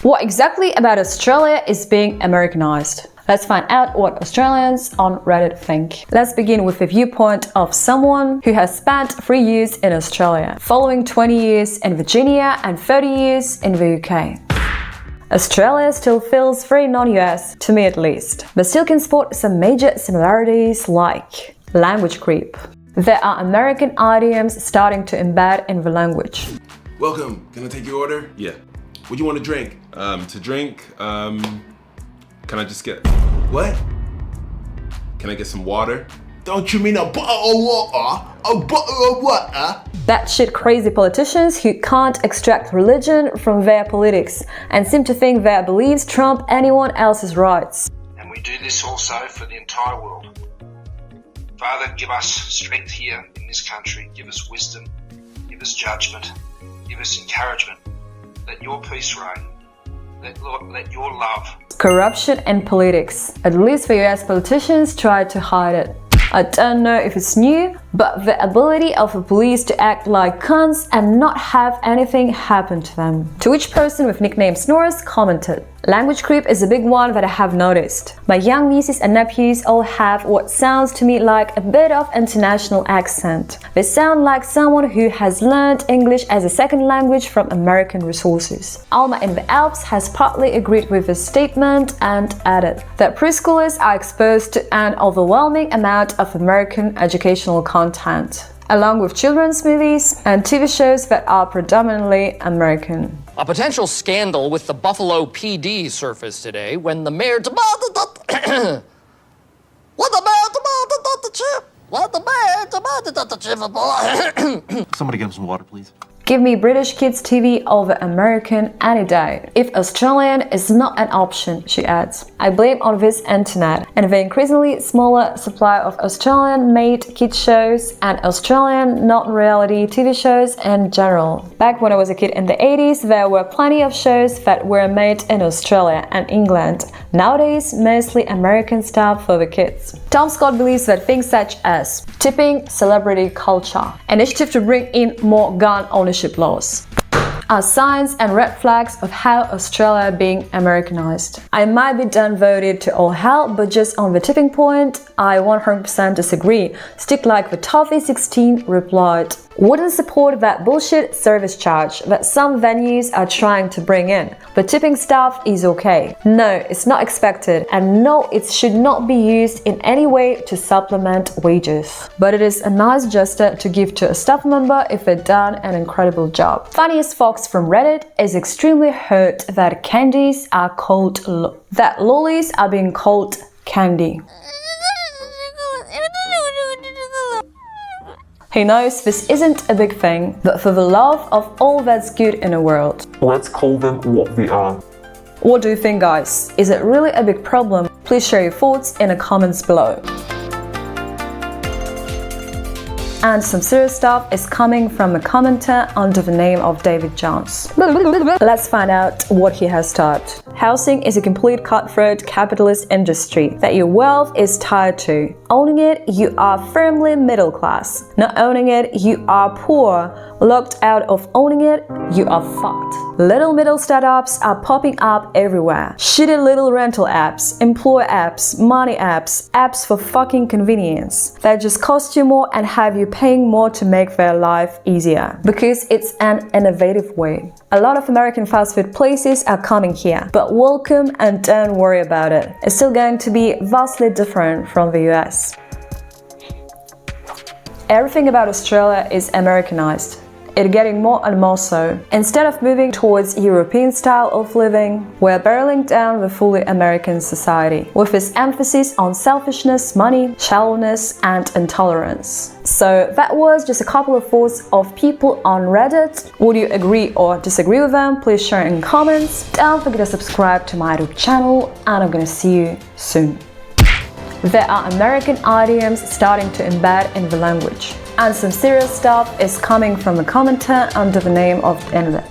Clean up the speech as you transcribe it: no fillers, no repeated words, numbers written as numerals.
What exactly about Australia is being Americanized? Let's find out what Australians on Reddit think. Let's begin with the viewpoint of someone who has spent 3 years in Australia, following 20 years in Virginia and 30 years in the UK. Australia still feels very non-US, to me at least, but still can spot some major similarities like language creep. There are American idioms starting to embed in the language. Welcome, can I take your order? Yeah. What do you want to drink? Can I just get... What? Can I get some water? Don't you mean a bottle of water? A bottle of water? Batshit crazy politicians who can't extract religion from their politics and seem to think their beliefs trump anyone else's rights. And we do this also for the entire world. Father, give us strength here in this country, give us wisdom, give us judgment, give us encouragement. Let your peace reign. Let your love. Corruption in politics. At least the US politicians try to hide it. I don't know if it's new, but the ability of the police to act like cunts and not have anything happen to them. To which person with nickname Snorris commented, "Language creep is a big one that I have noticed. My young nieces and nephews all have what sounds to me like a bit of international accent. They sound like someone who has learned English as a second language from American resources." Alma in the Alps has partly agreed with the statement and added that preschoolers are exposed to an overwhelming amount of American educational content, along with children's movies and TV shows that are predominantly American. A potential scandal with the Buffalo PD surfaced today when the mayor Somebody get him some water, please. Give me British kids TV over American any day. If Australian is not an option, she adds. I blame on this internet and the increasingly smaller supply of Australian-made kids shows and Australian non-reality TV shows in general. Back when I was a kid in the 80s, there were plenty of shows that were made in Australia and England. Nowadays, mostly American stuff for the kids. Tom Scott believes that things such as tipping, celebrity culture, initiative to bring in more gun ownership laws are signs and red flags of how Australia being Americanized. I might be done voted to all hell, but just on the tipping point, I 100% disagree. Stick like the Toffee 16 replied. Wouldn't support that bullshit service charge that some venues are trying to bring in, but tipping staff is okay. No, it's not expected, and no, it should not be used in any way to supplement wages. But it is a nice gesture to give to a staff member if they've done an incredible job. Funniest Fox from Reddit is extremely hurt that candies are called that lollies are being called candy. He knows this isn't a big thing, but for the love of all that's good in the world, let's call them what they are. What do you think, guys? Is it really a big problem? Please share your thoughts in the comments below. And some serious stuff is coming from a commenter under the name of David Jones. Let's find out what he has typed. Housing is a complete cutthroat capitalist industry that your wealth is tied to. Owning it, you are firmly middle class. Not owning it, you are poor. Locked out of owning it, you are fucked. Little middle startups are popping up everywhere. Shitty little rental apps, employer apps, money apps, apps for fucking convenience that just cost you more and have you paying more to make their life easier. Because it's an innovative way. A lot of American fast food places are coming here, but welcome and don't worry about it. It's still going to be vastly different from the US. Everything about Australia is Americanized. It's getting more and more so. Instead of moving towards European style of living, we're barreling down the fully American society, with its emphasis on selfishness, money, shallowness, and intolerance. So that was just a couple of thoughts of people on Reddit. Would you agree or disagree with them? Please share in comments. Don't forget to subscribe to my YouTube channel, and I'm gonna see you soon. There are American idioms starting to embed in the language. And some serious stuff is coming from a commenter under the name of the internet.